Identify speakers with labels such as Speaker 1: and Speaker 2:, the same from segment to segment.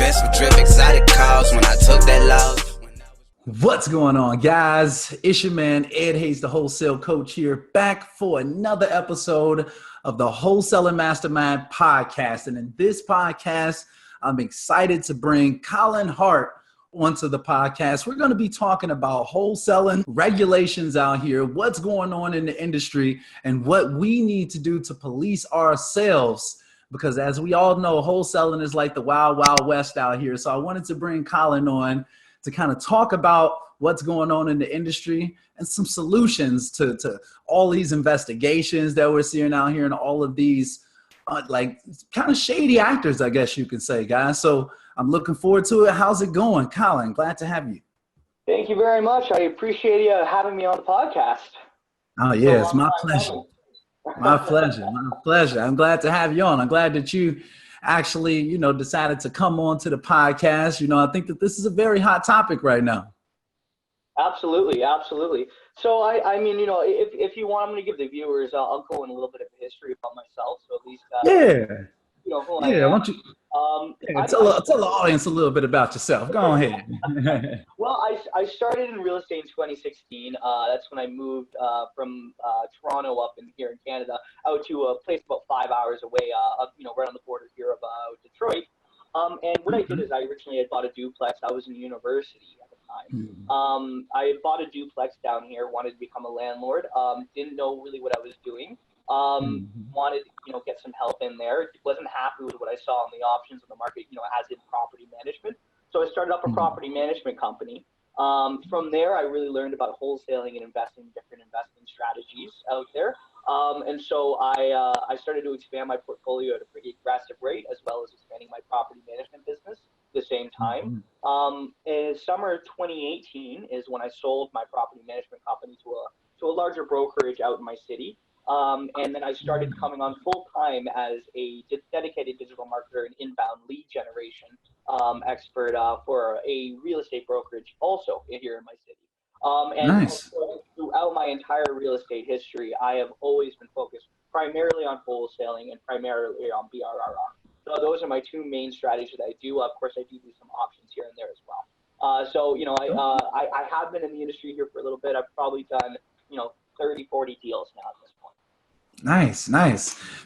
Speaker 1: expensive drip, exotic cars when I took that loss.
Speaker 2: What's going on, guys? It's your man, Ed Hayes, the Wholesale Coach here, back for another episode of the Wholesaling Mastermind podcast. And in this podcast, I'm excited to bring Colin Hart onto the podcast. We're going to be talking about wholesaling, regulations out here, what's going on in the industry, and what we need to do to police ourselves. Because as we all know, wholesaling is like the wild, wild west out here. So I wanted to bring Colin on to kind of talk about what's going on in the industry and some solutions to all these investigations that we're seeing out here and all of these like kind of shady actors, I guess you can say, guys. So I'm looking forward to it. How's it going, Colin? Glad to have you.
Speaker 3: Thank you very much. I appreciate you having me on the podcast.
Speaker 2: Oh, yeah, it's my pleasure. My pleasure. My pleasure. I'm glad to have you on. I'm glad that you actually, decided to come on to the podcast. I think that this is a very hot topic right now.
Speaker 3: Absolutely. Absolutely. So I mean, if you want, I'm going to give the viewers, I'll go in a little bit of history about myself. So at least, who I am.
Speaker 2: Why don't you tell the audience a little bit about yourself. Go ahead.
Speaker 3: Well, I started in real estate in 2016. That's when I moved from Toronto up in here in Canada out to a place about 5 hours away, right on the border here of Detroit. And what I did is I originally had bought a duplex. I was in university at the time. I had bought a duplex down here, wanted to become a landlord. Didn't know really what I was doing. Wanted to, get some help in there. Wasn't happy with what I saw on the options on the market, as in property management. So I started up a property management company. From there, I really learned about wholesaling and investing in different investment strategies out there. And so I started to expand my portfolio at a pretty aggressive rate, as well as expanding my property management business at the same time. In summer 2018 is when I sold my property management company to a larger brokerage out in my city. And then I started coming on full time as a dedicated digital marketer and inbound lead generation expert for a real estate brokerage also here in my city.
Speaker 2: Nice.
Speaker 3: Throughout my entire real estate history, I have always been focused primarily on wholesaling and primarily on BRRR. So those are my two main strategies that I do. Of course, I do some options here and there as well. I have been in the industry here for a little bit. I've probably done, 30, 40 deals now at this point.
Speaker 2: Nice.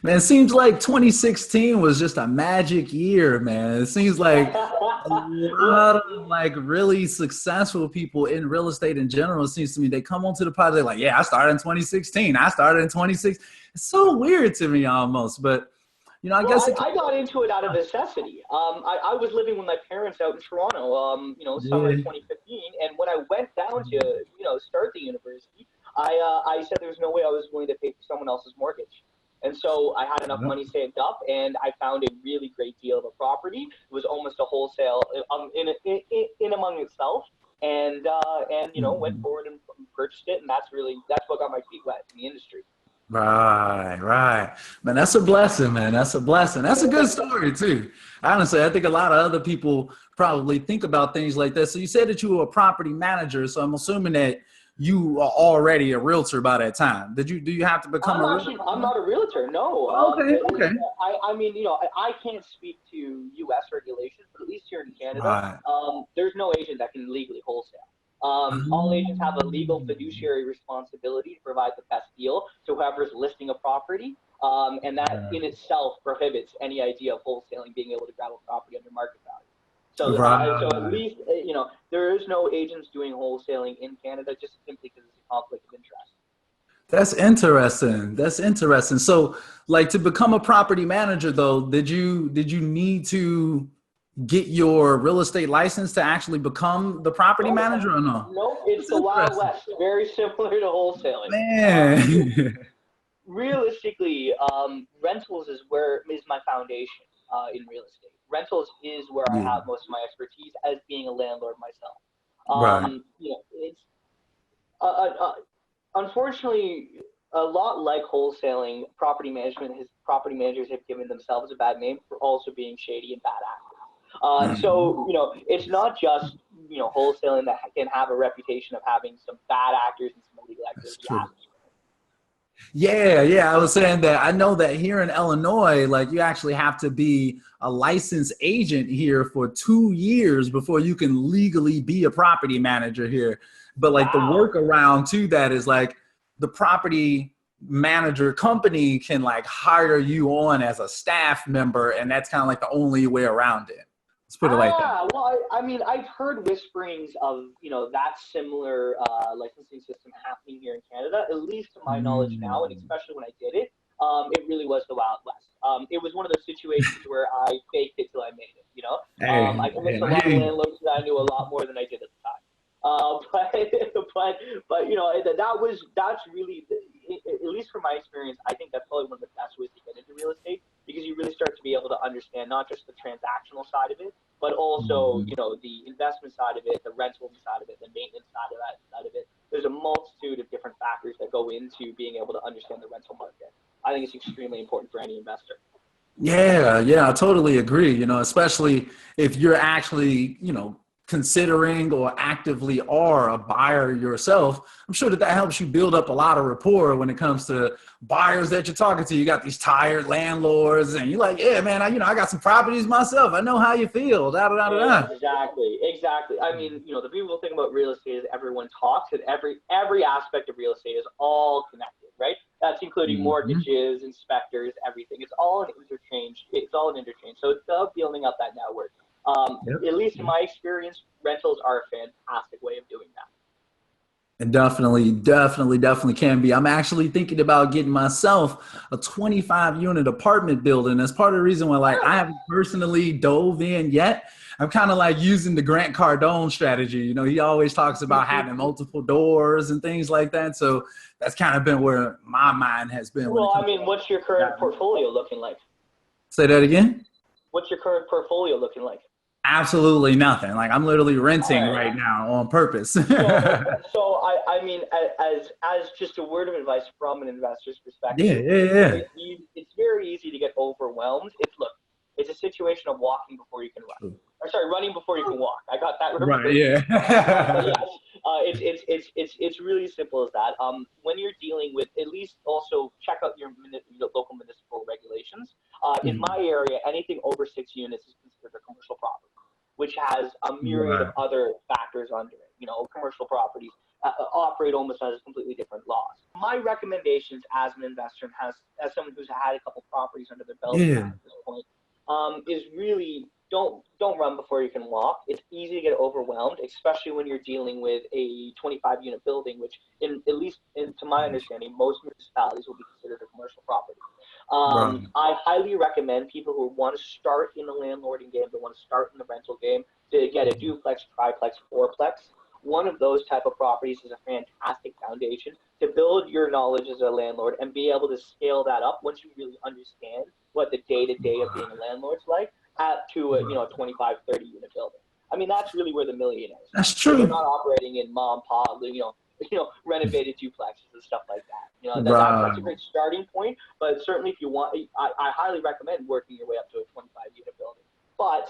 Speaker 2: Man, it seems like 2016 was just a magic year, man. It seems like a lot of really successful people in real estate in general, it seems to me, they come onto the pod, they're like, yeah, I started in 2016. I started in 2016. It's so weird to me almost, but I guess
Speaker 3: I got into it out of necessity. I was living with my parents out in Toronto, summer of 2015. And when I went down to, start the university, I said there was no way I was going to pay for someone else's mortgage. And so I had enough money saved up, and I found a really great deal of a property. It was almost a wholesale in among itself, and went forward and purchased it. And that's what got my feet wet in the industry.
Speaker 2: Right. Man, that's a blessing, man. That's a blessing. That's a good story too. Honestly, I think a lot of other people probably think about things like this. So you said that you were a property manager, so I'm assuming that you are already a realtor by that time. Do you have to become a realtor?
Speaker 3: I'm not a realtor, no.
Speaker 2: Okay.
Speaker 3: I mean, I can't speak to U.S. regulations, but at least here in Canada, there's no agent that can legally wholesale. All agents have a legal fiduciary responsibility to provide the best deal to whoever's listing a property, and that in itself prohibits any idea of wholesaling being able to grab a property under market value. So at least, there is no agents doing wholesaling in Canada just simply because it's a conflict of interest.
Speaker 2: That's interesting. So, to become a property manager, though, did you need to get your real estate license to actually become the property manager or no?
Speaker 3: No, it's the Wild West. Very similar to wholesaling.
Speaker 2: Man.
Speaker 3: Realistically, rentals is my foundation in real estate. Rentals is where I have most of my expertise as being a landlord myself. It's unfortunately a lot like wholesaling. Property managers have given themselves a bad name for also being shady and bad actors. So it's not just wholesaling that can have a reputation of having some bad actors and some illegal actors.
Speaker 2: Yeah. I was saying that I know that here in Illinois, like you actually have to be a licensed agent here for 2 years before you can legally be a property manager here. But like the
Speaker 3: Wow.
Speaker 2: workaround to that is like the property manager company can like hire you on as a staff member, and that's kind of like the only way around it. Let's put it like that.
Speaker 3: Well, I mean, I've heard whisperings of, that similar licensing system happening here in Canada, at least to my knowledge now, and
Speaker 2: Mm.
Speaker 3: especially when I did it, it really was the Wild West. It was one of those situations where I faked it till I made it. I convinced a
Speaker 2: I
Speaker 3: lot
Speaker 2: hear
Speaker 3: of
Speaker 2: you.
Speaker 3: landlords that I knew a lot more than I did at the time. But that's really, at least from my experience, I think that's probably one of the best ways to get into real estate, because you really start to be able to understand not just the transactional side of it, but also,
Speaker 2: Mhm.
Speaker 3: the investment side of it, the rental side of it, the maintenance side of it. There's a multitude of different factors that go into being able to understand the rental market. I think it's extremely important for any investor.
Speaker 2: Yeah, I totally agree. Especially if you're actually, considering or actively are a buyer yourself. I'm sure that helps you build up a lot of rapport when it comes to buyers that you're talking to. You got these tired landlords, and you're like, yeah, man, I got some properties myself. I know how you feel. Da da da da da.
Speaker 3: Exactly. I mean, the beautiful thing about real estate is everyone talks, and every aspect of real estate is all connected, right? That's including
Speaker 2: Mhm.
Speaker 3: mortgages, inspectors, everything. It's all an interchange. It's all an interchange. So it's about building up that network.
Speaker 2: Yep.
Speaker 3: At least in my experience, rentals are a fantastic way of doing that.
Speaker 2: And definitely can be. I'm actually thinking about getting myself a 25 unit apartment building. That's part of the reason why like I haven't personally dove in yet. I'm kind of like using the Grant Cardone strategy. He always talks about having multiple doors and things like that. So that's kind of been where my mind has been when it
Speaker 3: Well, I
Speaker 2: comes
Speaker 3: mean, what's your
Speaker 2: to that.
Speaker 3: current portfolio looking like?
Speaker 2: Say that again.
Speaker 3: What's your current portfolio looking like?
Speaker 2: Absolutely nothing. Like I'm literally
Speaker 3: All
Speaker 2: renting
Speaker 3: right.
Speaker 2: right now on purpose.
Speaker 3: I mean, as just a word of advice from an investor's
Speaker 2: Yeah,
Speaker 3: perspective,
Speaker 2: yeah, yeah.
Speaker 3: it's very easy to get overwhelmed. It's a situation of walking before you can run. Or sorry, running before you can walk. I got that
Speaker 2: Right,
Speaker 3: reversed. But
Speaker 2: yeah.
Speaker 3: yes, it's really simple as that. When you're dealing with, at least also check out your local municipal regulations. In my area, anything over 6 units is considered a commercial property, which has a myriad of
Speaker 2: Right.
Speaker 3: other factors under it. Commercial properties operate almost as completely different laws. My recommendations as an investor and as someone who's had a couple properties under their belt
Speaker 2: Yeah.
Speaker 3: at this point, is really don't run before you can walk. It's easy to get overwhelmed, especially when you're dealing with a 25 unit building, which at least to my understanding, most municipalities will be considered a commercial property.
Speaker 2: Right.
Speaker 3: I highly recommend people who want to start in the landlording game, that want to start in the rental game, to get a duplex, triplex, fourplex. One of those type of properties is a fantastic foundation to build your knowledge as a landlord and be able to scale that up once you really understand what the day-to-day of being a landlord's like, up to a 25, 30 unit building. I mean, that's really where the millionaires are.
Speaker 2: That's
Speaker 3: They're
Speaker 2: true.
Speaker 3: not operating in mom and pop, renovated duplexes and stuff like that. That's a
Speaker 2: Right.
Speaker 3: great starting point. But certainly, if you want, I highly recommend working your way up to a 25 unit building. But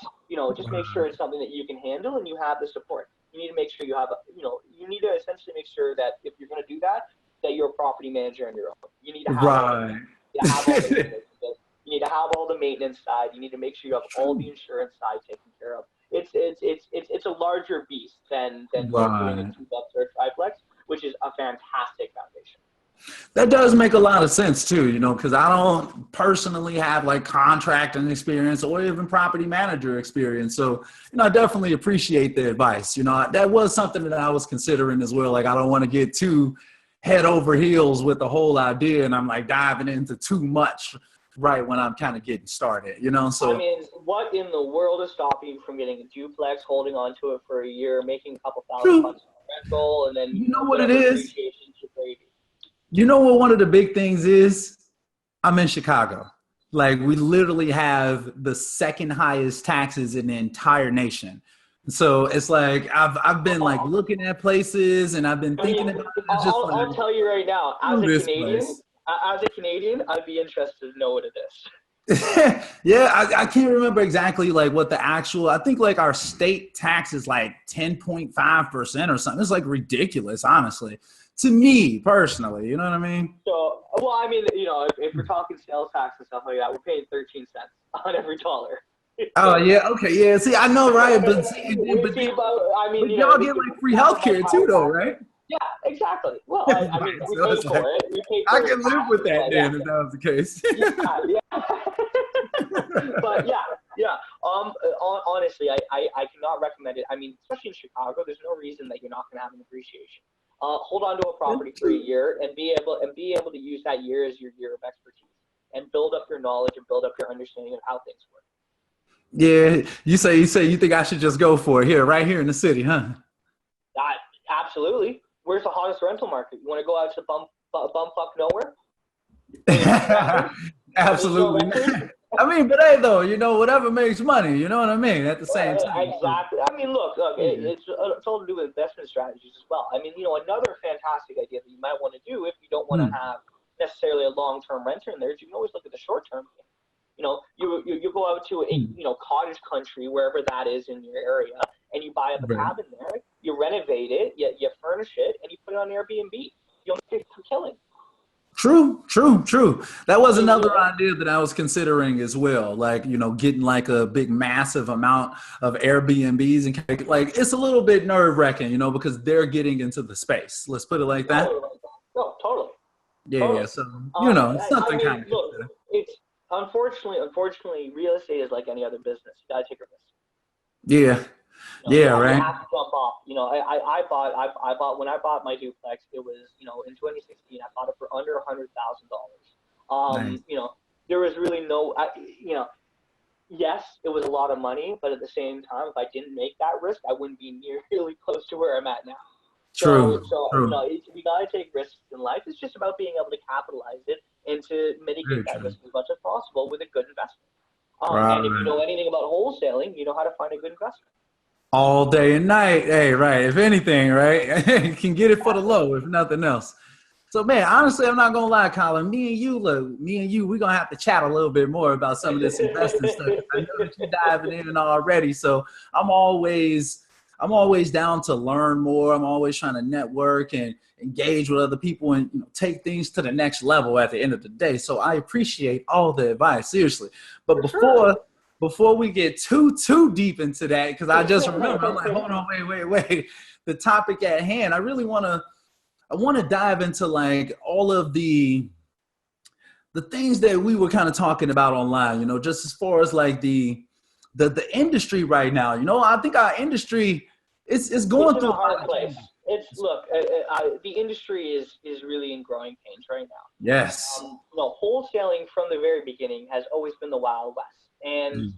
Speaker 3: just make sure it's something that you can handle and you have the support. You need to make sure you have, you need to essentially make sure that if you're going to do that, that you're a property manager on your own. You need to have all the,
Speaker 2: Right.
Speaker 3: you need to have all the maintenance. You need to have all the maintenance side. You need to make sure you have all the insurance side taken care of. It's a larger beast than doing a
Speaker 2: Right.
Speaker 3: duplex or a triplex, which is a fantastic foundation.
Speaker 2: That does make a lot of sense too, because I don't personally have like contracting experience or even property manager experience. So, I definitely appreciate the advice. That was something that I was considering as well. Like, I don't want to get too head over heels with the whole idea and I'm like diving into too much right when I'm kind of getting started.
Speaker 3: I
Speaker 2: So,
Speaker 3: mean, what in the world is stopping you from getting a duplex, holding on to it for a year, making a couple $1,000
Speaker 2: true.
Speaker 3: on rental, and then
Speaker 2: You know what it
Speaker 3: whatever
Speaker 2: is?
Speaker 3: appreciation to gravy?
Speaker 2: You know what one of the big things is? I'm in Chicago. Like we literally have the second highest taxes in the entire nation. So it's like I've been like looking at places and I've been
Speaker 3: I mean,
Speaker 2: thinking about it. It's just
Speaker 3: I'll
Speaker 2: like
Speaker 3: tell you right now,
Speaker 2: screw this place.
Speaker 3: as a Canadian, I'd be interested to know what it is.
Speaker 2: Yeah, I can't remember exactly like what the actual. I think like our state tax is like 10.5% or something. It's like ridiculous, honestly. To me personally, you know what I mean?
Speaker 3: So, well, I mean, if we're talking sales tax and stuff like that, we're paying 13 cents on every dollar.
Speaker 2: Oh yeah, okay, yeah. See, I know, right? But
Speaker 3: I mean,
Speaker 2: but y'all get like free healthcare too, though, right?
Speaker 3: Yeah, exactly. Well, I mean,
Speaker 2: Right,
Speaker 3: we
Speaker 2: so
Speaker 3: pay
Speaker 2: it's
Speaker 3: for
Speaker 2: like,
Speaker 3: it. We pay
Speaker 2: I
Speaker 3: for
Speaker 2: can live with
Speaker 3: taxes,
Speaker 2: that
Speaker 3: but
Speaker 2: then if that was the case.
Speaker 3: But yeah. Honestly, I cannot recommend it. I mean, especially in Chicago, there's no reason that you're not going to have an appreciation. Hold on to a property for a year and be able to use that year as your year of expertise and build up your knowledge and build up your understanding of how things work.
Speaker 2: Yeah, you say you think I should just go for it here, right here in the city, huh?
Speaker 3: Absolutely. Where's the hottest rental market? You want to go out to bumfuck nowhere?
Speaker 2: Absolutely. I mean, but hey, though, whatever makes money, you know what I mean? At the same time.
Speaker 3: Exactly. I mean, look, it's all to do with investment strategies as well. I mean, another fantastic idea that you might want to do if you don't want to have necessarily a long-term renter in there is you can always look at the short-term thing. You go out to a cottage country, wherever that is in your area, and you buy up a cabin there. You renovate it, you furnish it, and you put it on Airbnb. You'll make a killing.
Speaker 2: True. That was another idea that I was considering as well. Like, getting like a big, massive amount of Airbnbs and like, it's a little bit nerve wracking, because they're getting into the space. Let's put it like that.
Speaker 3: No, totally.
Speaker 2: Yeah.
Speaker 3: Totally.
Speaker 2: So, it's something kind of.
Speaker 3: Look, it's unfortunately, real estate is like any other business. You gotta take a risk.
Speaker 2: Yeah. Right.
Speaker 3: You have to jump off. I bought when I bought my duplex. It was in 2016. I bought it for under $100,000.
Speaker 2: Nice.
Speaker 3: There was really no. Yes, it was a lot of money, but at the same time, if I didn't make that risk, I wouldn't be nearly close to where I'm at now.
Speaker 2: True.
Speaker 3: We gotta take risks in life. It's just about being able to capitalize it and to mitigate that risk as much as possible with a good investment. And if you know anything about wholesaling, you know how to find a good investment.
Speaker 2: All day and night. Hey, right. If anything, right, you can get it for the low, if nothing else. So, man, honestly, I'm not gonna lie, Colin. Me and you, we're gonna have to chat a little bit more about some of this investing stuff. I know that you're diving in already, so I'm always down to learn more. I'm always trying to network and engage with other people and take things to the next level at the end of the day. So I appreciate all the advice, seriously. But before we get too deep into that, because I just remember, I'm like, hold on, wait. The topic at hand, I really want to dive into like all of the things that we were kind of talking about online, just as far as like the industry right now. I think our industry is going through a hard place.
Speaker 3: The industry is really in growing pains right now.
Speaker 2: Yes.
Speaker 3: Wholesaling from the very beginning has always been the Wild West. And,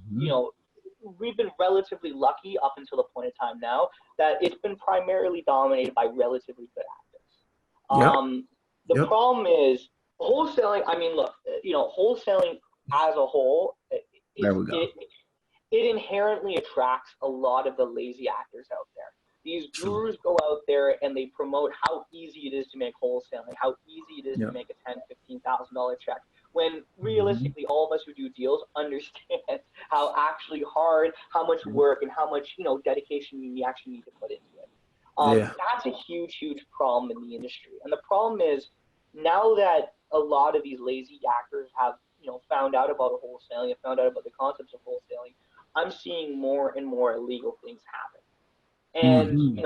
Speaker 3: we've been relatively lucky up until the point of time now that it's been primarily dominated by relatively good actors. The problem is wholesaling. I mean, look, wholesaling as a whole, it inherently attracts a lot of the lazy actors out there. These gurus go out there and they promote how easy it is to make wholesaling, how easy it is to make a $10,000, $15,000 check. When realistically, all of us who do deals understand how actually hard, how much work, and how much dedication you actually need to put into it. That's a huge problem in the industry. And the problem is now that a lot of these lazy actors have found out about wholesaling and found out about the concepts of wholesaling, I'm seeing more and more illegal things happen. And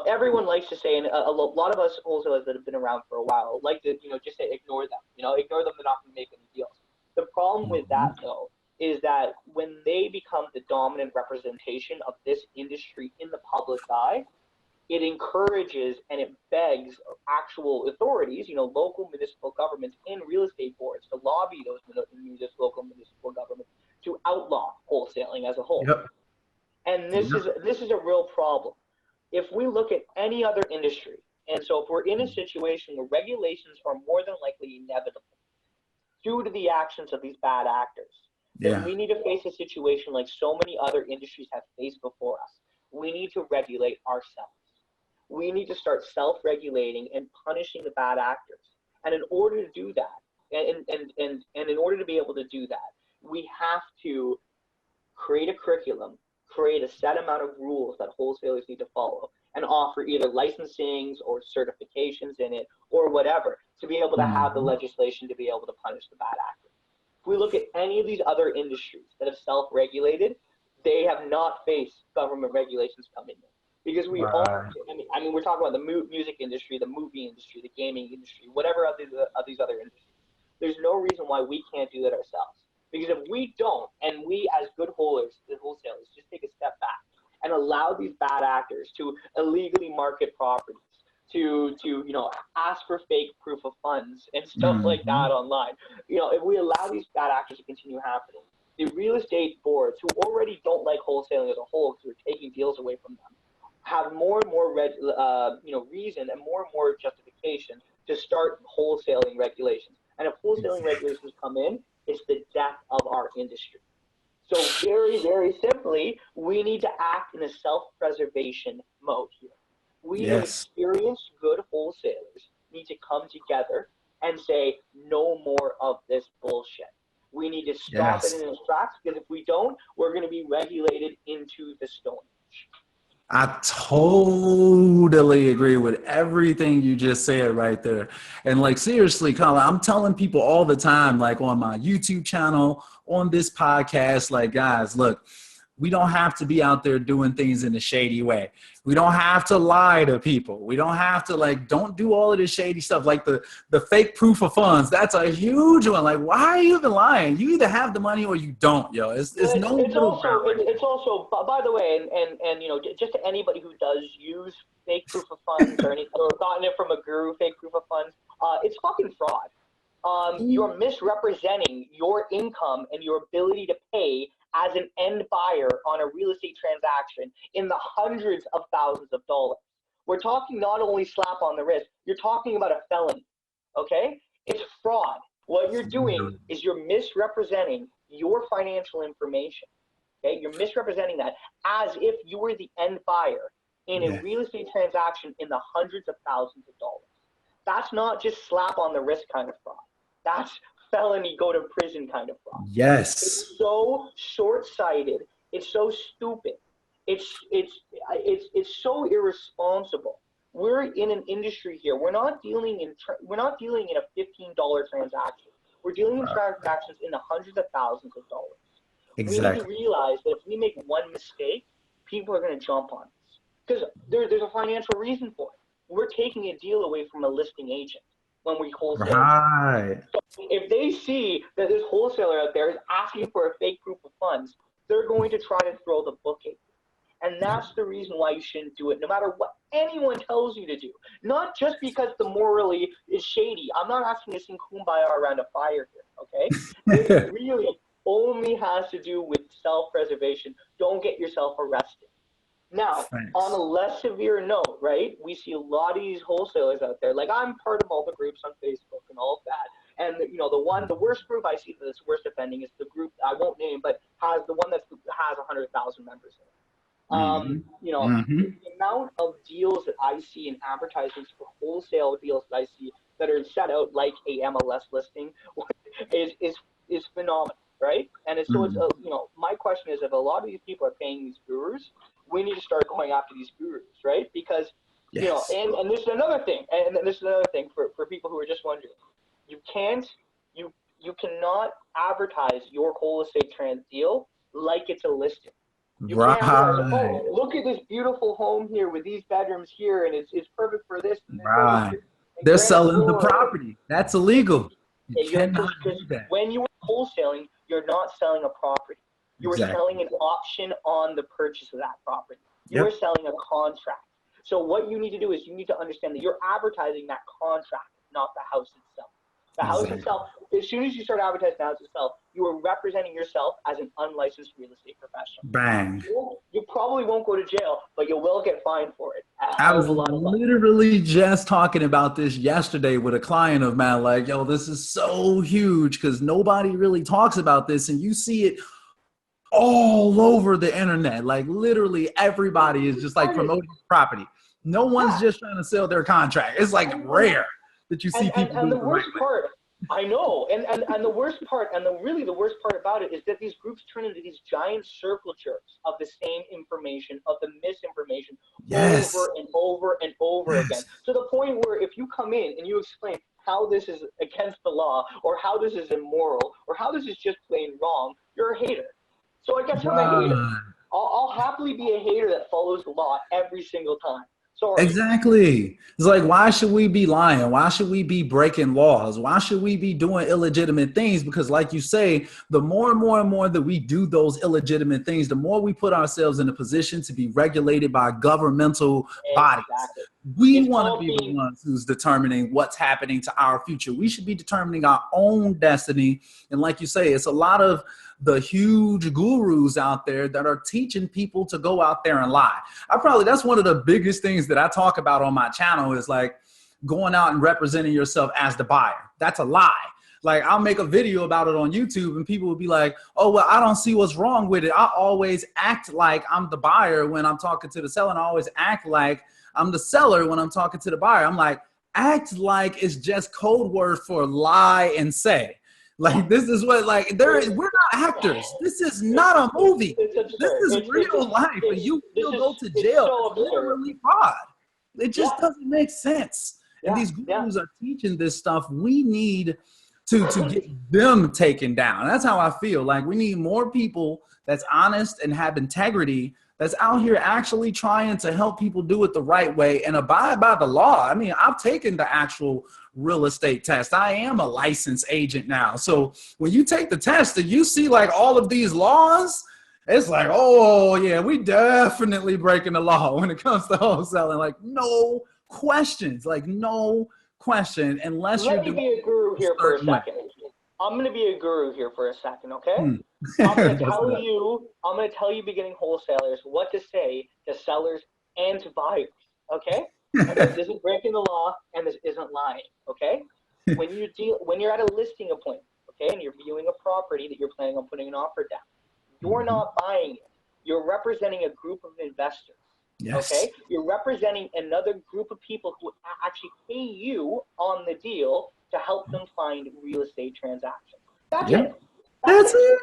Speaker 3: everyone likes to say, and a lot of us wholesalers that have been around for a while like to just say ignore them. Ignore them. They're not going to make any deals. The problem with that though is that when they become the dominant representation of this industry in the public eye, it encourages and it begs actual authorities, local municipal governments and real estate boards to lobby those local municipal governments to outlaw wholesaling as a whole. And this is a real problem. If we look at any other industry, and so if we're in a situation where regulations are more than likely inevitable due to the actions of these bad actors, then we need to face a situation like so many other industries have faced before us. We need to regulate ourselves. We need to start self-regulating and punishing the bad actors. And in order to do that, and in order to be able to do that, we have to create a curriculum, create a set amount of rules that wholesalers need to follow, and offer either licensings or certifications in it or whatever to be able to have the legislation to be able to punish the bad actors. If we look at any of these other industries that have self-regulated, they have not faced government regulations coming in. Because we all, I mean, we're talking about the music industry, the movie industry, the gaming industry, whatever of these other industries. There's no reason why we can't do that ourselves. Because if we don't, and we as good wholesalers just take a step back and allow these bad actors to illegally market properties, to ask for fake proof of funds and stuff like that online. If we allow these bad actors to continue happening, the real estate boards, who already don't like wholesaling as a whole because we're taking deals away from them, have more and more reason and more justification to start wholesaling regulations. And if wholesaling regulations come in, it's the death of our industry. So very, very simply, we need to act in a self-preservation mode here. We experienced good wholesalers need to come together and say, no more of this bullshit. We need to stop it in its tracks, because if we don't, we're going to be regulated into the Stone Age.
Speaker 2: I totally agree with everything you just said right there. And like, seriously, Colin, I'm telling people all the time, like on my YouTube channel, on this podcast, like, guys, look, we don't have to be out there doing things in a shady way. We don't have to lie to people. We don't have to don't do all of this shady stuff. Like the fake proof of funds. That's a huge one. Like, why are you even lying? You either have the money or you don't, yo. It's
Speaker 3: also, by the way, and just to anybody who does use fake proof of funds or anything, or gotten it from a guru, fake proof of funds, it's fucking fraud. You're misrepresenting your income and your ability to pay as an end buyer on a real estate transaction in the hundreds of thousands of dollars. We're talking not only slap on the wrist, you're talking about a felony, okay? It's fraud. What you're doing is you're misrepresenting your financial information, okay? You're misrepresenting that as if you were the end buyer in a real estate transaction in the hundreds of thousands of dollars. That's not just slap on the wrist kind of fraud. That's felony, go to prison kind of fraud.
Speaker 2: Yes.
Speaker 3: It's so short-sighted. It's so stupid. It's so irresponsible. We're in an industry here. We're not dealing in a $15 transaction. We're dealing in transactions in the hundreds of thousands of dollars.
Speaker 2: Exactly.
Speaker 3: We need to realize that if we make one mistake, people are going to jump on us because there's a financial reason for it. We're taking a deal away from a listing agent when we wholesale.
Speaker 2: Right.
Speaker 3: So if they see that this wholesaler out there is asking for a fake proof of funds, they're going to try to throw the book at you. And that's the reason why you shouldn't do it, no matter what anyone tells you to do. Not just because the morally is shady. I'm not asking to sing Kumbaya around a fire here, okay? It really only has to do with self-preservation. Don't get yourself arrested. Now, on a less severe note, right, we see a lot of these wholesalers out there. Like, I'm part of all the groups on Facebook and all of that. And, the worst group I see that's worst offending is the group I won't name, but has 100,000 members in it. The amount of deals that I see in advertisements for wholesale deals that I see that are set out like a MLS listing is phenomenal, right? And it's my question is, if a lot of these people are paying these gurus, we need to start going after these gurus, right? Because and this is another thing, for people who are just wondering, you cannot advertise your whole estate trans deal like it's a listing. You can't advertise, look at this beautiful home here with these bedrooms here, and it's perfect for this.
Speaker 2: Right. They're selling the property. That's illegal. You cannot do that.
Speaker 3: When you are wholesaling, you're not selling a property. You are selling an option on the purchase of that property. You are selling a contract. So what you need to do is you need to understand that you're advertising that contract, not the house itself. The house itself, as soon as you start advertising the house itself, you are representing yourself as an unlicensed real estate professional.
Speaker 2: Bang.
Speaker 3: You probably won't go to jail, but you will get fined for it.
Speaker 2: I was literally just talking about this yesterday with a client of mine, like, yo, this is so huge because nobody really talks about this, and you see it all over the internet. Like, literally everybody is just like promoting property. No one's just trying to sell their contract. It's like rare that you see people.
Speaker 3: And the worst part, I know, and the worst part, and the worst part about it is that these groups turn into these giant circulatures of the same information, of the misinformation,
Speaker 2: Yes.
Speaker 3: over and over and over again.
Speaker 2: Yes.
Speaker 3: To the point where if you come in and you explain how this is against the law, or how this is immoral, or how this is just plain wrong, you're a hater. So I guess I'm a hater.
Speaker 2: Right.
Speaker 3: I'll happily be a hater that follows the law every single time. Sorry.
Speaker 2: Exactly. It's like, why should we be lying? Why should we be breaking laws? Why should we be doing illegitimate things? Because like you say, the more and more and more that we do those illegitimate things, the more we put ourselves in a position to be regulated by governmental bodies.
Speaker 3: Exactly.
Speaker 2: We
Speaker 3: It's
Speaker 2: want to
Speaker 3: called
Speaker 2: be the
Speaker 3: being
Speaker 2: ones who's determining what's happening to our future. We should be determining our own destiny. And like you say, it's a lot of the huge gurus out there that are teaching people to go out there and lie. That's one of the biggest things that I talk about on my channel is like going out and representing yourself as the buyer. That's a lie. Like I'll make a video about it on YouTube and people will be like, oh, well, I don't see what's wrong with it. I always act like I'm the buyer when I'm talking to the seller, and I always act like I'm the seller when I'm talking to the buyer. I'm like, act like it's just code word for lie and say. Like, this is what, like, we're not actors. This is not a movie. This is real life. And you will go to jail.
Speaker 3: So
Speaker 2: It's literally fraud. It just doesn't make sense. And
Speaker 3: Yeah,
Speaker 2: these gurus are teaching this stuff. We need to get them taken down. That's how I feel. Like, we need more people that's honest and have integrity, that's out here actually trying to help people do it the right way and abide by the law. I mean, I've taken the actual real estate test. I am a licensed agent now. So when you take the test and you see like all of these laws, it's like, oh yeah, we definitely breaking the law when it comes to wholesaling. Like no questions, unless
Speaker 3: let
Speaker 2: you're
Speaker 3: me be a guru here for a second. I'm going to be a guru here for a second, okay? I'm going to tell you beginning wholesalers what to say to sellers and to buyers, okay? This isn't breaking the law and this isn't lying, okay? When you're at a listing appointment, okay, and you're viewing a property that you're planning on putting an offer down, you're not buying it. You're representing a group of investors.
Speaker 2: Yes.
Speaker 3: Okay, you're representing another group of people who actually pay you on the deal to help them find real estate transactions. That's it.
Speaker 2: That's it.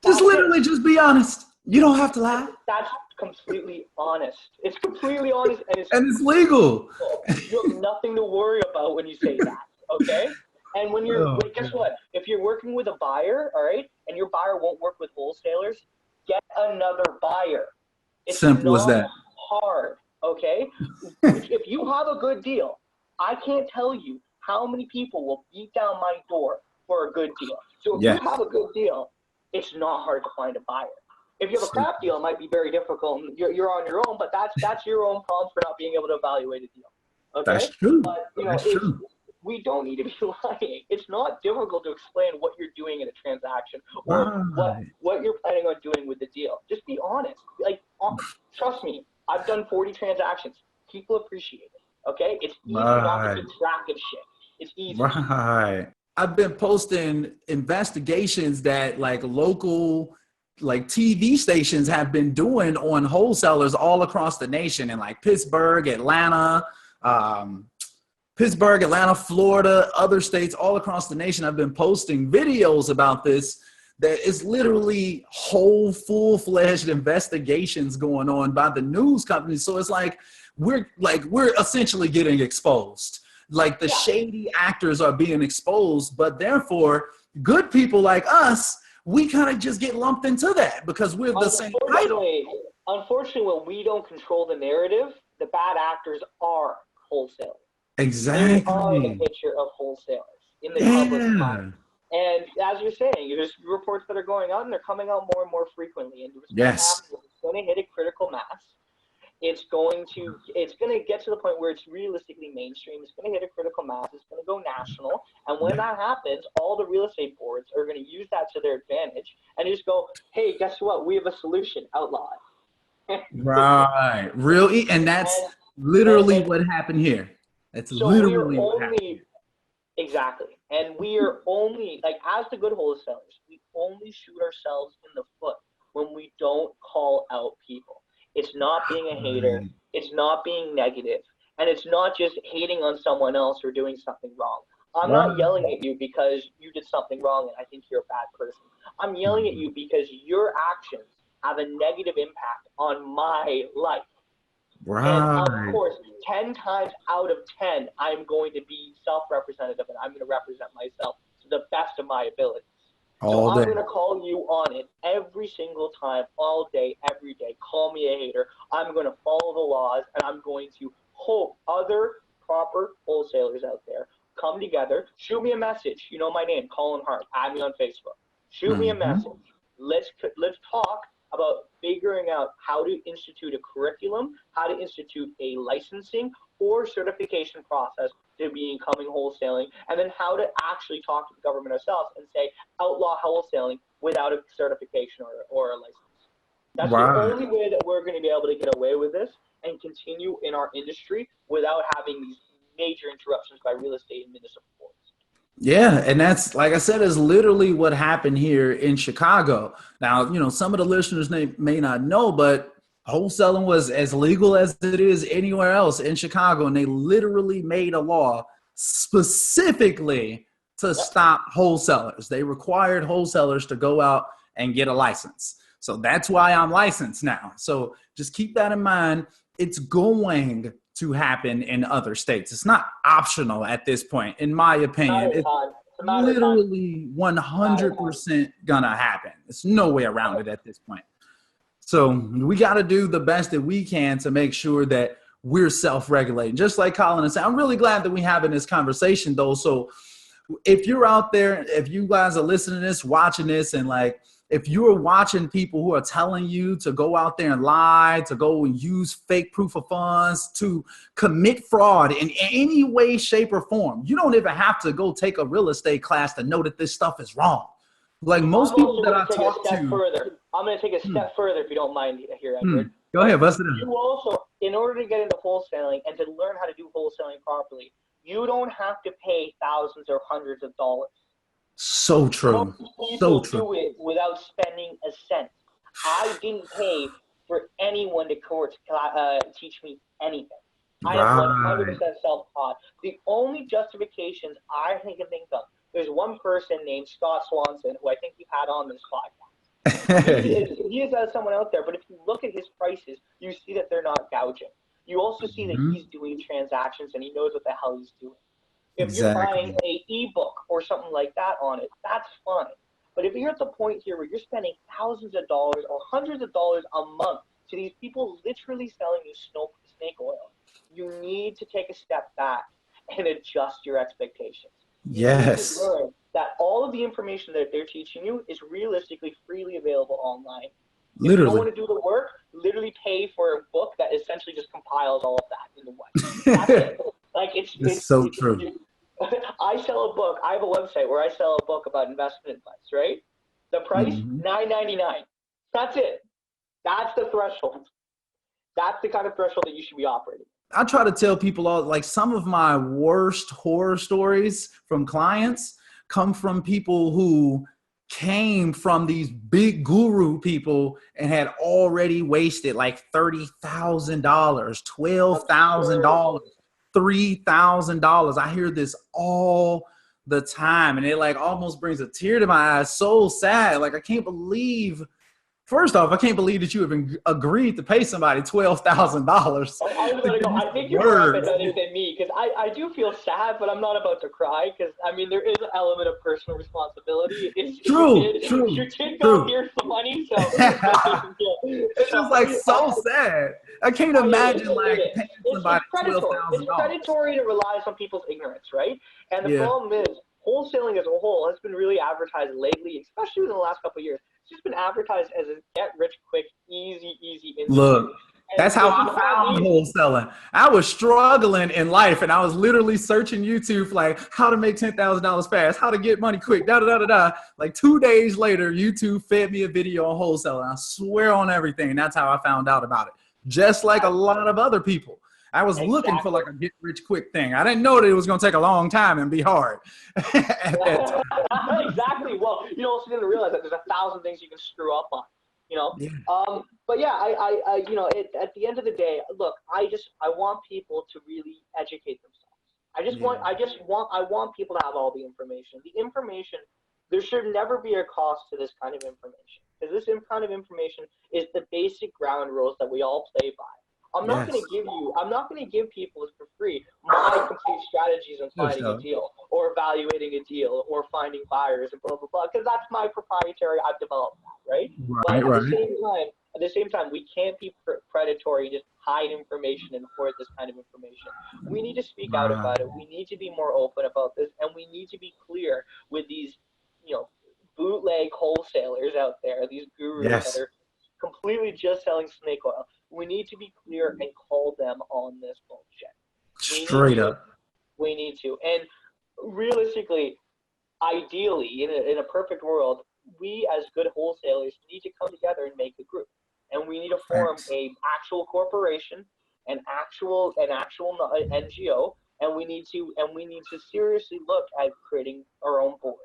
Speaker 2: Just be honest. You don't have to lie.
Speaker 3: That's completely honest. It's completely honest, and
Speaker 2: it's legal.
Speaker 3: You have nothing to worry about when you say that. Okay. And when you're, guess what? If you're working with a buyer, all right, and your buyer won't work with wholesalers, get another buyer. It's
Speaker 2: simple as that.
Speaker 3: Hard, okay? If you have a good deal, I can't tell you how many people will beat down my door for a good deal. So if you have a good deal, it's not hard to find a buyer. If you have a crap deal, it might be very difficult. And you're on your own, but that's your own problem for not being able to evaluate a deal. Okay?
Speaker 2: That's true.
Speaker 3: But
Speaker 2: true.
Speaker 3: We don't need to be lying. It's not difficult to explain what you're doing in a transaction or what you're planning on doing with the deal. Just be honest. Like, trust me, I've done 40 transactions. People appreciate it. Okay? It's easy not to keep track of shit. It's easy.
Speaker 2: Right. I've been posting investigations that like local like TV stations have been doing on wholesalers all across the nation in like Pittsburgh, Atlanta, Florida, other states all across the nation. I've been posting videos about this. That is literally whole full-fledged investigations going on by the news companies. So it's like we're essentially getting exposed. Like the shady actors are being exposed, but therefore good people like us, we kind of just get lumped into that because we're the same title.
Speaker 3: Unfortunately, when we don't control the narrative, the bad actors are wholesalers.
Speaker 2: Exactly.
Speaker 3: They are the picture of wholesalers in the public mind. And as you're saying, there's reports that are going out and they're coming out more and more frequently. And it's going to hit a critical mass. It's going to get to the point where it's realistically mainstream. It's going to hit a critical mass. It's going to go national. And when that happens, all the real estate boards are going to use that to their advantage and just go, hey, guess what? We have a solution. Outlaw it.
Speaker 2: Right. Really? And that's literally what happened here. That's literally what happened here.
Speaker 3: Exactly. And we are only, like, as the good wholesalers, we only shoot ourselves in the foot when we don't call out people. It's not being a hater. It's not being negative. And it's not just hating on someone else or doing something wrong. I'm
Speaker 2: Wow.
Speaker 3: not yelling at you because you did something wrong and I think you're a bad person. I'm yelling at you because your actions have a negative impact on my life. And of
Speaker 2: Right.
Speaker 3: course, 10 times out of 10, I'm going to be self-representative and I'm going to represent myself to the best of my abilities. So
Speaker 2: All
Speaker 3: I'm
Speaker 2: day.
Speaker 3: going to call you on it every single time, all day, every day. Call me a hater. I'm going to follow the laws, and I'm going to hope other proper wholesalers out there come together. Shoot me a message. You know my name, Colin Hart. Add me on Facebook. Shoot me a
Speaker 2: Mhm.
Speaker 3: message. Let's talk about figuring out how to institute a curriculum, how to institute a licensing or certification process to becoming wholesaling, and then how to actually talk to the government ourselves and say outlaw wholesaling without a certification or a license. That's the
Speaker 2: Right.
Speaker 3: only way that we're going to be able to get away with this and continue in our industry without having these major interruptions by real estate and municipal boards.
Speaker 2: Yeah, and that's like I said, is literally what happened here in Chicago. Now, some of the listeners may not know, but wholesaling was as legal as it is anywhere else in Chicago, and they literally made a law specifically to
Speaker 3: Yep.
Speaker 2: stop wholesalers. They required wholesalers to go out and get a license. So that's why I'm licensed now. So just keep that in mind. It's going to happen in other states. It's not optional at this point, in my opinion. It's
Speaker 3: It's a matter of time.
Speaker 2: literally
Speaker 3: It's a matter of time.
Speaker 2: 100% gonna happen. There's no way around it at this point. So we got to do the best that we can to make sure that we're self-regulating. Just like Colin is saying, I'm really glad that we're having this conversation though. So if you're out there, if you guys are listening to this, watching this, and like, if you are watching people who are telling you to go out there and lie, to go and use fake proof of funds, to commit fraud in any way, shape, or form, you don't even have to go take a real estate class to know that this stuff is wrong. Like most
Speaker 3: I'm
Speaker 2: people
Speaker 3: also
Speaker 2: that
Speaker 3: going
Speaker 2: I
Speaker 3: to take a
Speaker 2: talk
Speaker 3: step
Speaker 2: to.
Speaker 3: further. I'm going to take a step further if you don't mind here, Edward.
Speaker 2: Go ahead, bust it in.
Speaker 3: You also, in order to get into wholesaling and to learn how to do wholesaling properly, you don't have to pay thousands or hundreds of dollars.
Speaker 2: So true.
Speaker 3: Most
Speaker 2: So
Speaker 3: people
Speaker 2: true.
Speaker 3: do it without spending a cent. I didn't pay for anyone to teach me anything. I am
Speaker 2: Right.
Speaker 3: 100% self-taught. The only justifications I can think of, there's one person named Scott Swanson, who I think you've had on this podcast. He is someone out there, but if you look at his prices, you see that they're not gouging. You also see that he's doing transactions and he knows what the hell he's doing. If you're buying
Speaker 2: Exactly.
Speaker 3: a ebook or something like that on it, that's fine. But if you're at the point here where you're spending thousands of dollars or hundreds of dollars a month to these people literally selling you snake oil, you need to take a step back and adjust your expectations. You need to
Speaker 2: Yes.
Speaker 3: learn that all of the information that they're teaching you is realistically freely available online. If you don't
Speaker 2: Literally.
Speaker 3: want to do the work, literally pay for a book that essentially just compiles all of that into one. That's it. Like
Speaker 2: It's so true.
Speaker 3: I sell a book. I have a website where I sell a book about investment advice, right? The price, $9.99. That's it. That's the threshold. That's the kind of threshold that you should be operating.
Speaker 2: I try to tell people all, like, some of my worst horror stories from clients come from people who came from these big guru people and had already wasted like $30,000, $12,000, $3,000. I hear this all the time, and it like almost brings a tear to my eyes. So sad. Like, I can't believe. First off, I can't believe that you have agreed to pay somebody $12,000.
Speaker 3: I was about to go. I think you're more empathetic than me because I do feel sad, but I'm not about to cry because I mean there is an element of personal responsibility.
Speaker 2: True.
Speaker 3: Your kid got here for money, so
Speaker 2: It's just like so sad. I can't imagine like paying somebody $12,000.
Speaker 3: It's predatory to rely on people's ignorance, right? And the problem is wholesaling as a whole has been really advertised lately, especially in the last couple of years. It's just been advertised as a get-rich-quick, easy industry.
Speaker 2: Look, that's how I found wholesaling. I was struggling in life, and I was literally searching YouTube for like how to make $10,000 fast, how to get money quick, Like 2 days later, YouTube fed me a video on wholesaling. I swear on everything. That's how I found out about it. Just like a lot of other people. I was looking for like a get rich quick thing. I didn't know that it was going to take a long time and be hard.
Speaker 3: Exactly. Well, you also didn't realize that there's 1,000 things you can screw up on. But yeah, I at the end of the day, look, I want people to really educate themselves. I want people to have all the information. The information, there should never be a cost to this kind of information, because this kind of information is the basic ground rules that we all play by. I'm not going to give people for free my complete strategies on finding a deal or evaluating a deal or finding buyers and blah, blah, blah, because that's my proprietary. I've developed that, right? But at the same time, we can't be predatory and just hide information and hoard this kind of information. We need to speak out about it. We need to be more open about this, and we need to be clear with these, bootleg wholesalers out there, these gurus that are completely just selling snake oil. We need to be clear and call them on this bullshit.
Speaker 2: Straight up.
Speaker 3: We need to. And realistically, ideally, in a perfect world, we as good wholesalers need to come together and make a group. And we need to form an actual corporation, an actual NGO, and we need to seriously look at creating our own board.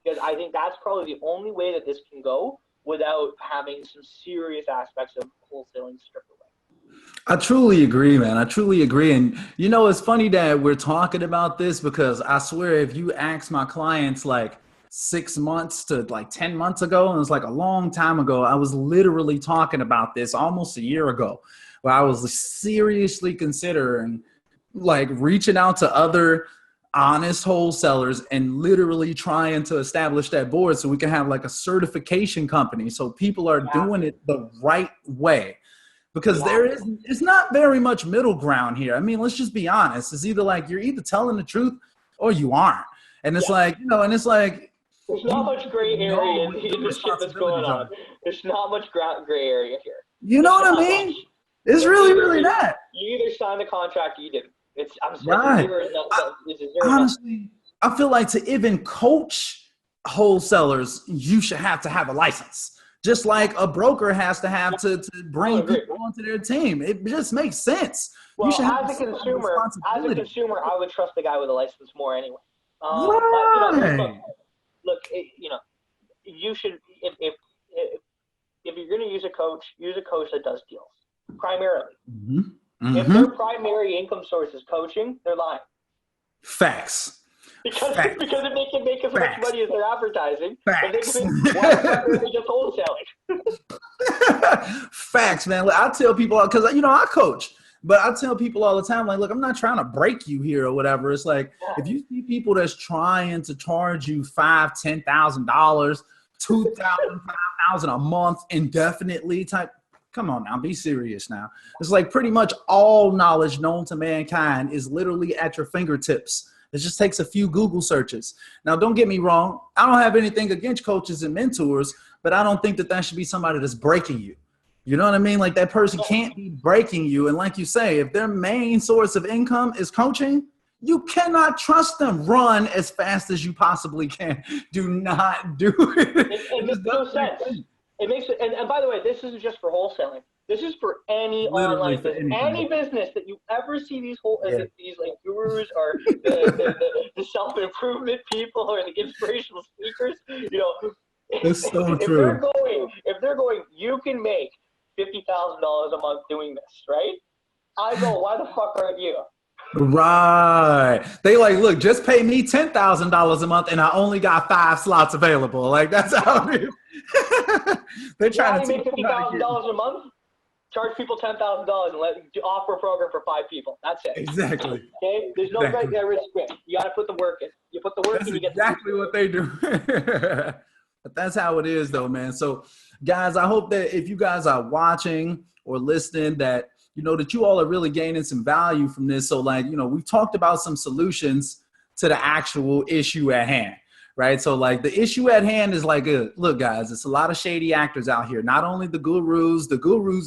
Speaker 3: Because I think that's probably the only way that this can go without having some serious aspects of wholesaling stripped away.
Speaker 2: I truly agree, man. I truly agree. And it's funny that we're talking about this, because I swear if you ask my clients like 6 months to like 10 months ago, and it was like a long time ago, I was literally talking about this almost a year ago, where I was seriously considering like reaching out to other honest wholesalers and literally trying to establish that board so we can have like a certification company, so people are doing it the right way. Because it's not very much middle ground here. I mean, let's just be honest. It's either like you're either telling the truth or you aren't. And it's like, and it's like,
Speaker 3: there's not much gray area in the shit that's going on. There's not much gray area here.
Speaker 2: You know what I mean? It's really not.
Speaker 3: You either signed the contract or you didn't.
Speaker 2: Honestly, I feel like to even coach wholesalers, you should have to have a license. Just like a broker has to have to bring people onto their team. It just makes sense.
Speaker 3: Well, as a consumer, I would trust the guy with a license more anyway. Look, you should, if you're going to use a coach that does deals primarily. If their primary income source is coaching, they're lying.
Speaker 2: Facts.
Speaker 3: Because if they can make as much money as they're advertising, why are they just wholesaling?
Speaker 2: Facts, man. I tell people, because I coach, but I tell people all the time, like, look, I'm not trying to break you here or whatever. It's like, if you see people that's trying to charge you $5,000, $10,000, $2,000, $5,000 a month indefinitely type. Come on now, be serious now. It's like pretty much all knowledge known to mankind is literally at your fingertips. It just takes a few Google searches. Now, don't get me wrong. I don't have anything against coaches and mentors, but I don't think that should be somebody that's breaking you. You know what I mean? Like that person can't be breaking you. And like you say, if their main source of income is coaching, you cannot trust them. Run as fast as you possibly can. Do not do it.
Speaker 3: It makes no sense. It makes it, and by the way, this isn't just for wholesaling. This is for any online business. Any business that you ever see these these like gurus or the self-improvement people or the inspirational speakers,
Speaker 2: it's so true.
Speaker 3: If they're going, you can make $50,000 a month doing this, right? I go, why the fuck aren't you?
Speaker 2: Right. They like, look, just pay me $10,000 a month and I only got 5 slots available. Like that's how it is. They're trying to
Speaker 3: make $50,000 a month. Charge people $10,000 and offer a program for 5 people. That's it.
Speaker 2: Exactly.
Speaker 3: Okay. There's no risk. You got to put the work in. You put the work in. You get
Speaker 2: exactly what they do. But that's how it is, though, man. So, guys, I hope that if you guys are watching or listening, that that you all are really gaining some value from this. So, like, we've talked about some solutions to the actual issue at hand. Right. So like the issue at hand is like, look, guys, it's a lot of shady actors out here. Not only the gurus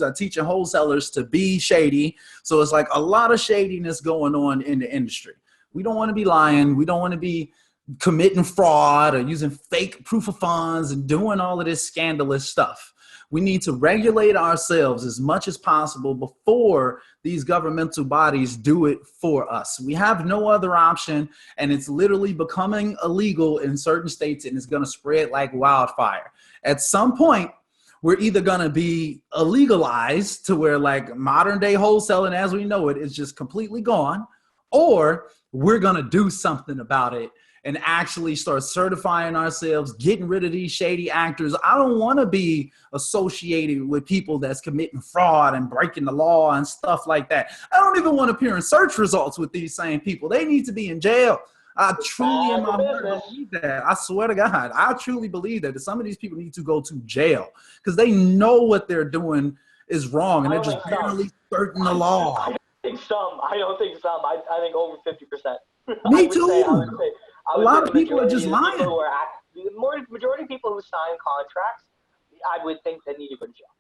Speaker 2: are teaching wholesalers to be shady. So it's like a lot of shadiness going on in the industry. We don't want to be lying. We don't want to be committing fraud or using fake proof of funds and doing all of this scandalous stuff. We need to regulate ourselves as much as possible before these governmental bodies do it for us. We have no other option, and it's literally becoming illegal in certain states, and it's going to spread like wildfire. At some point, we're either going to be illegalized to where like modern day wholesaling as we know it is just completely gone, or we're going to do something about it and actually start certifying ourselves, getting rid of these shady actors. I don't want to be associated with people that's committing fraud and breaking the law and stuff like that. I don't even want to appear in search results with these same people. They need to be in jail. I truly in my heart believe that. I swear to God, I truly believe that some of these people need to go to jail because they know what they're doing is wrong and they're just barely skirting the law.
Speaker 3: I don't think some. I think over 50%.
Speaker 2: Me too.
Speaker 3: I would say
Speaker 2: a lot of people are just lying.
Speaker 3: The majority of people who sign contracts, I would think they need to go to jail.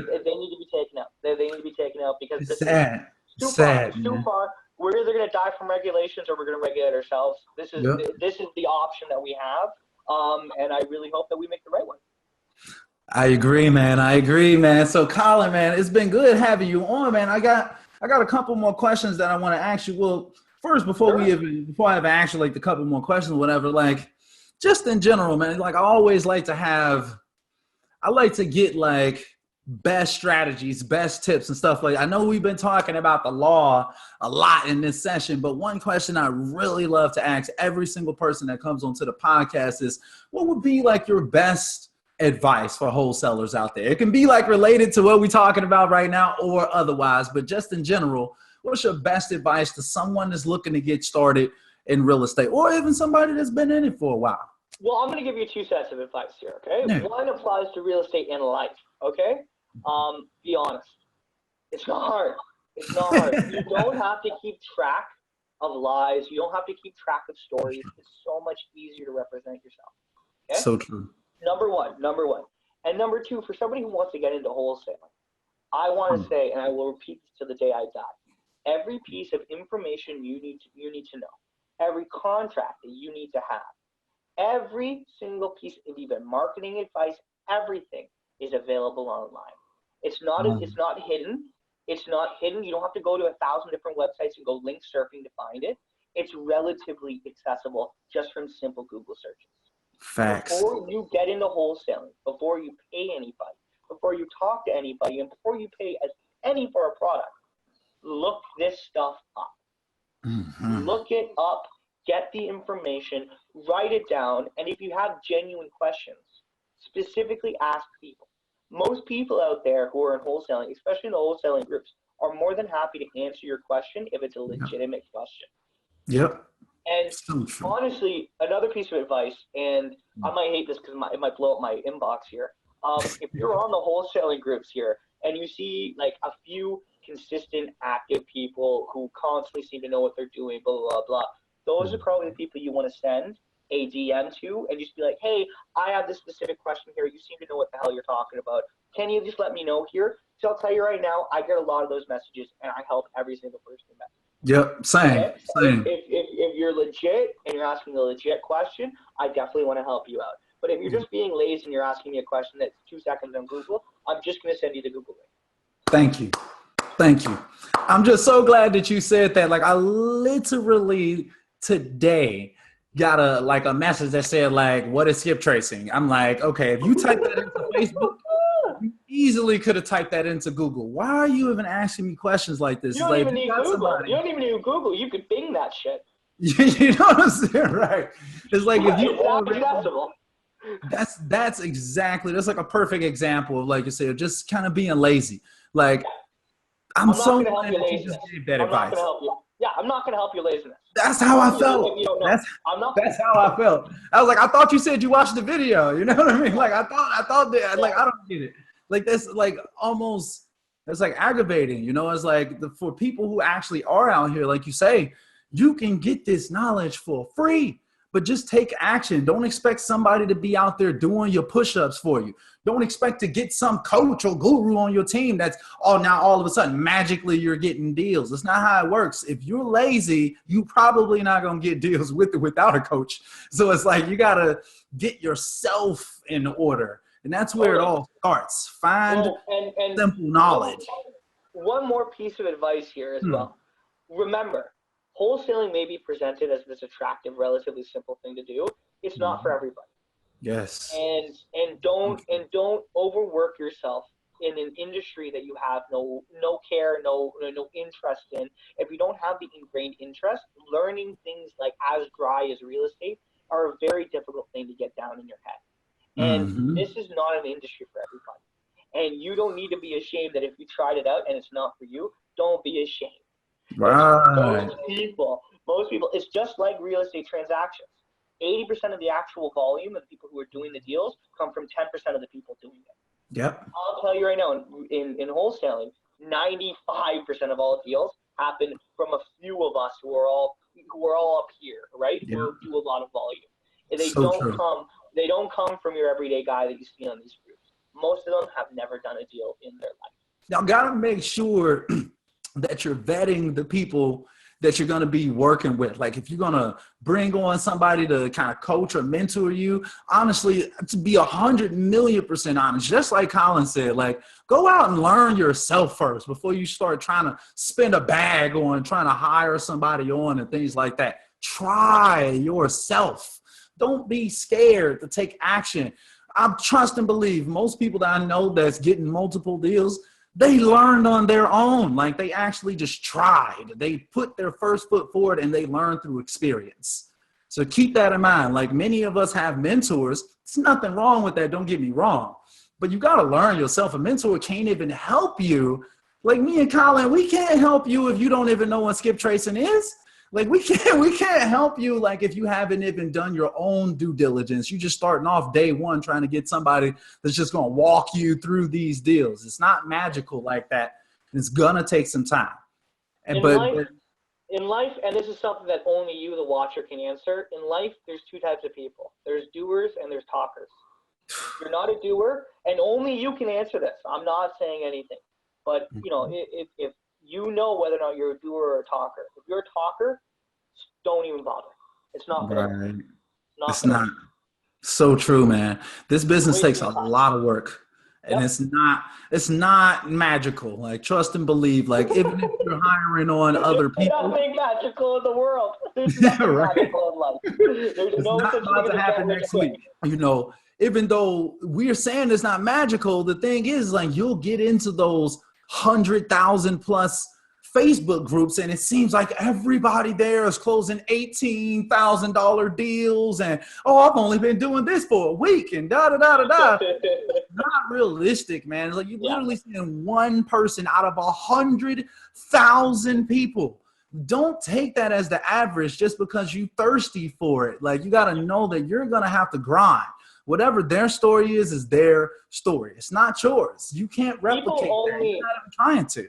Speaker 3: They need to be taken out. They need to be taken out because
Speaker 2: it's sad.
Speaker 3: It's too far. We're either going to die from regulations or we're going to regulate ourselves. This is the option that we have, and I really hope that we make the right one.
Speaker 2: I agree, man. So, Colin, man, it's been good having you on, man. I got a couple more questions that I want to ask you. Well, first, before I have asked you like the couple more questions, whatever, like just in general, man, like I like to get like best strategies, best tips and stuff like. I know we've been talking about the law a lot in this session, but one question I really love to ask every single person that comes onto the podcast is, what would be like your best advice for wholesalers out there? It can be like related to what we're talking about right now or otherwise, but just in general, what's your best advice to someone that's looking to get started in real estate or even somebody that's been in it for a while?
Speaker 3: Well, I'm going to give you two sets of advice here, okay? Yeah. One applies to real estate and life, okay? Be honest. It's not hard. It's not hard. You don't have to keep track of lies. You don't have to keep track of stories. It's so much easier to represent yourself. Okay?
Speaker 2: So true.
Speaker 3: Number one. And number two, for somebody who wants to get into wholesaling, I want to say, and I will repeat this till the day I die, every piece of information you need to know, every contract that you need to have, every single piece of even marketing advice, everything is available online. It's not hidden. It's not hidden. You don't have to go to 1,000 different websites and go link surfing to find it. It's relatively accessible just from simple Google searches.
Speaker 2: Facts.
Speaker 3: Before you get into wholesaling, before you pay anybody, before you talk to anybody, and before you pay a penny for a product, look this stuff up. Mm-hmm. Look it up, get the information, write it down, and if you have genuine questions, specifically ask people. Most people out there who are in wholesaling, especially in the wholesaling groups, are more than happy to answer your question if it's a legitimate question.
Speaker 2: Yep.
Speaker 3: And honestly, another piece of advice, and I might hate this because it might blow up my inbox here. If you're on the wholesaling groups here and you see like a few consistent, active people who constantly seem to know what they're doing, blah, blah, blah, blah, those are probably the people you want to send a DM to and just be like, hey, I have this specific question here. You seem to know what the hell you're talking about. Can you just let me know here? So I'll tell you right now, I get a lot of those messages and I help every single person message.
Speaker 2: Yep, same.
Speaker 3: If you're legit and you're asking a legit question, I definitely want to help you out. But if you're just being lazy and you're asking me a question that's 2 seconds on Google, I'm just going to send you the Google link.
Speaker 2: Thank you. I'm just so glad that you said that. Like I literally today got a message that said like, what is skip tracing? I'm like, okay, if you type that into Facebook, you easily could have typed that into Google. Why are you even asking me questions like this?
Speaker 3: You don't even need Google. You don't even need Google. You could Bing that shit.
Speaker 2: You know what I'm saying? Right. It's like if you that's like a perfect example of, like you said, just kind of being lazy. Like I'm so glad that you just gave that advice.
Speaker 3: I'm not going to help your laziness.
Speaker 2: That's how I felt. That's how I felt. I was like, I thought you said you watched the video. You know what I mean? Like I thought that, like, I don't get it. Like that's like almost, it's like aggravating, you know? It's like for people who actually are out here, like you say, you can get this knowledge for free, but just take action. Don't expect somebody to be out there doing your push-ups for you. Don't expect to get some coach or guru on your team that's, now all of a sudden magically you're getting deals. That's not how it works. If you're lazy, you probably not going to get deals with or without a coach. So it's like you got to get yourself in order. And that's where it all starts. Find simple knowledge.
Speaker 3: One more piece of advice here as well. Remember, wholesaling may be presented as this attractive, relatively simple thing to do. It's not for everybody.
Speaker 2: Yes.
Speaker 3: And don't overwork yourself in an industry that you have no care, no interest in, if you don't have the ingrained interest, learning things like as dry as real estate are a very difficult thing to get down in your head. And this is not an industry for everybody. And you don't need to be ashamed that if you tried it out and it's not for you, don't be ashamed.
Speaker 2: Right.
Speaker 3: Most people, it's just like real estate transactions. 80% of the actual volume of the people who are doing the deals come from 10% of the people doing it.
Speaker 2: Yep.
Speaker 3: I'll tell you right now, in wholesaling, 95% of all deals happen from a few of us who are all up here, right?
Speaker 2: Yep.
Speaker 3: Who do a lot of volume. And they don't come from your everyday guy that you see on these groups. Most of them have never done a deal in their life.
Speaker 2: Now, gotta make sure that you're vetting the people that you're going to be working with. Like if you're going to bring on somebody to kind of coach or mentor you, honestly, to be 100,000,000% honest, just like Colin said, like go out and learn yourself first before you start trying to spend a bag on trying to hire somebody on and things like that. Try yourself. Don't be scared to take action. I trust and believe most people that I know that's getting multiple deals, they learned on their own. Like they actually just tried. They put their first foot forward and they learned through experience. So keep that in mind. Like many of us have mentors. There's nothing wrong with that. Don't get me wrong. But you got to learn yourself. A mentor can't even help you. Like me and Colin, we can't help you if you don't even know what skip tracing is. Like we can't help you like if you haven't even done your own due diligence. You're just starting off day one trying to get somebody that's just going to walk you through these deals. It's not magical like that. It's going to take some time.
Speaker 3: In life, and this is something that only you, the watcher, can answer. In life, there's two types of people. There's doers and there's talkers. You're not a doer, and only you can answer this. I'm not saying anything. But, you know, if you know whether or not you're a doer or a talker. If you're a talker, don't even bother. It's not
Speaker 2: right. It's not. So true, man. This business takes a lot of work. And it's not magical. Like trust and believe. Like even if you're hiring on other people.
Speaker 3: There's nothing magical in the world. There's nothing magical in life. There's no
Speaker 2: not
Speaker 3: such
Speaker 2: about
Speaker 3: thing
Speaker 2: to
Speaker 3: as
Speaker 2: happen next week. You know, even though we're saying it's not magical, the thing is like you'll get into those 100,000 plus Facebook groups and it seems like everybody there is closing $18,000 deals and I've only been doing this for a week and da da da da da. Not realistic, man. It's like you literally seeing one person out of 100,000 people. Don't take that as the average just because you're thirsty for it. Like you got to know that you're gonna have to grind. Whatever their story is their story. It's not yours. You can't replicate that. You're not even trying to.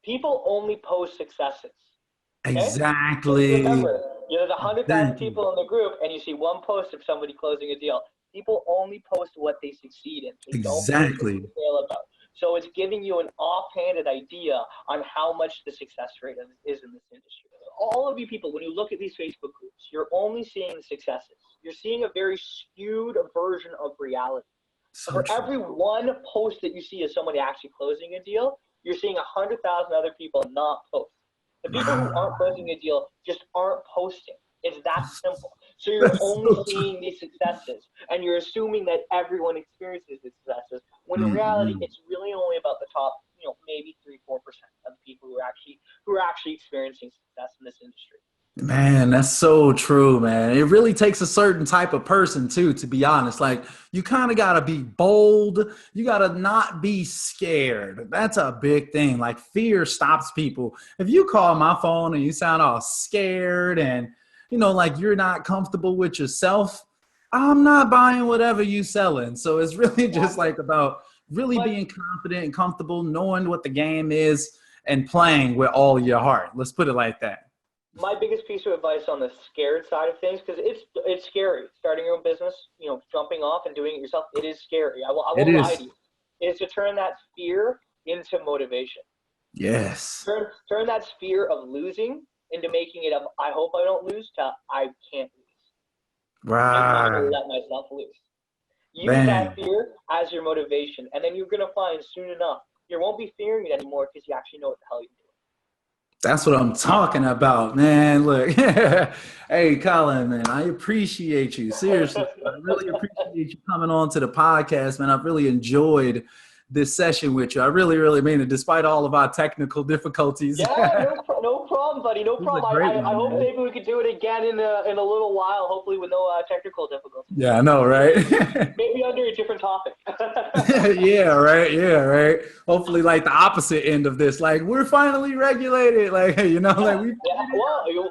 Speaker 3: People only post successes. Okay?
Speaker 2: Exactly.
Speaker 3: Remember, there's 100,000 people in the group and you see one post of somebody closing a deal. People only post what they succeed in. They don't post what they fail about. So it's giving you an offhanded idea on how much the success rate is in this industry. All of you people, when you look at these Facebook groups, you're only seeing the successes. You're seeing a very skewed version of reality. So for every one post that you see of somebody actually closing a deal, you're seeing 100,000 other people not post. The people who aren't closing a deal just aren't posting. It's that simple. So you're only seeing these successes, and you're assuming that everyone experiences these successes. When in reality, it's really only about the top, maybe 3-4% of people who are actually experiencing success in this industry.
Speaker 2: Man, that's so true, man. It really takes a certain type of person too, to be honest. Like you kind of got to be bold. You got to not be scared. That's a big thing. Like fear stops people. If you call my phone and you sound all scared and, like you're not comfortable with yourself, I'm not buying whatever you selling. So it's really just like about really being confident and comfortable, knowing what the game is and playing with all your heart. Let's put it like that.
Speaker 3: My biggest piece of advice on the scared side of things, because it's scary starting your own business, jumping off and doing it yourself. It is scary. I won't lie to you. Is to turn that fear into motivation.
Speaker 2: Yes.
Speaker 3: Turn that fear of losing into making it of I hope I don't lose to I can't lose.
Speaker 2: Right.
Speaker 3: I'm not going to let myself lose. Use that fear as your motivation, and then you're going to find soon enough you won't be fearing it anymore because you actually know what the hell you're doing.
Speaker 2: That's what I'm talking about, man. Look, hey, Colin, man, I appreciate you. Seriously, I really appreciate you coming on to the podcast, man. I've really enjoyed this session with you. I really, really mean it, despite all of our technical difficulties.
Speaker 3: Yeah, no problem, buddy. No problem. I hope maybe we could do it again in a little while, hopefully with no technical difficulties.
Speaker 2: Yeah, I know, right?
Speaker 3: Maybe under a different topic.
Speaker 2: Yeah, right. Hopefully, like the opposite end of this, like we're finally regulated, like we.
Speaker 3: Yeah,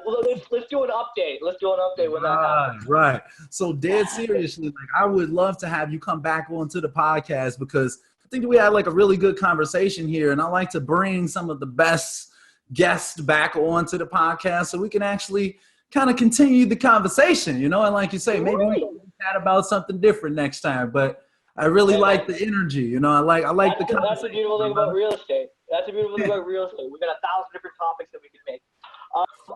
Speaker 3: well, let's do an update. Let's do an update when that happens.
Speaker 2: Right. So, dead seriously, like I would love to have you come back onto the podcast because I think that we had like a really good conversation here, and I like to bring some of the best guests back onto the podcast so we can actually kind of continue the conversation, and like you say, maybe we can chat about something different next time. But I really like the energy, I like the conversation.
Speaker 3: That's a beautiful thing about real estate. We got 1,000 different topics that we could make.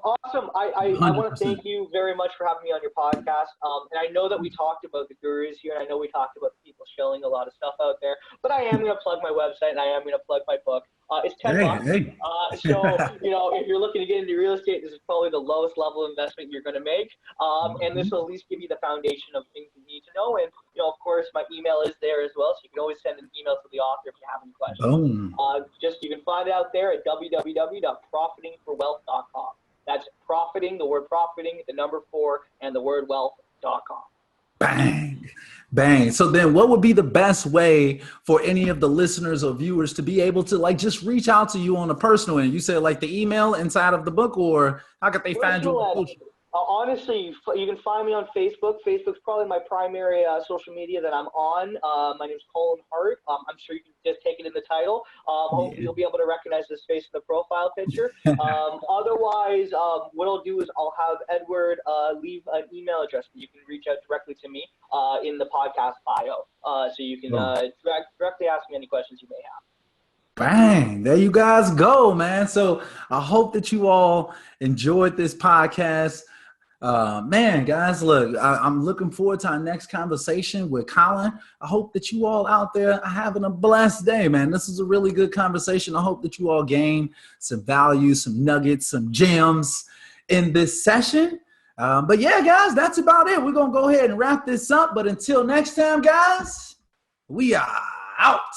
Speaker 3: Awesome. I want to thank you very much for having me on your podcast. And I know that we talked about the gurus here, and I know we talked about the people shilling a lot of stuff out there, but I am going to plug my website and I am going to plug my book. It's $10. So, if you're looking to get into real estate, this is probably the lowest level investment you're going to make. And this will at least give you the foundation of things you need to know. And, of course, my email is there as well. So you can always send an email to the author if you have any questions. You can find it out there at www.profitingforwealth.com. That's profiting, the word profiting, the number 4, and the word wealth.com.
Speaker 2: Bang. So then what would be the best way for any of the listeners or viewers to be able to just reach out to you on a personal end? You said like the email inside of the book, or how could they find you?
Speaker 3: Honestly, you can find me on Facebook. Facebook's probably my primary social media that I'm on. My name's Colin Hart. I'm sure you can just take it in the title. Hopefully you'll be able to recognize this face in the profile picture. Otherwise, what I'll do is I'll have Edward leave an email address that you can reach out directly to me in the podcast bio. So you can directly ask me any questions you may have.
Speaker 2: Bang. There you guys go, man. So I hope that you all enjoyed this podcast. Man, guys, look, I'm looking forward to our next conversation with Colin. I hope that you all out there are having a blessed day, man. This is a really good conversation. I hope that you all gain some value, some nuggets, some gems in this session. But yeah, guys, that's about it. We're going to go ahead and wrap this up. But until next time, guys, we are out.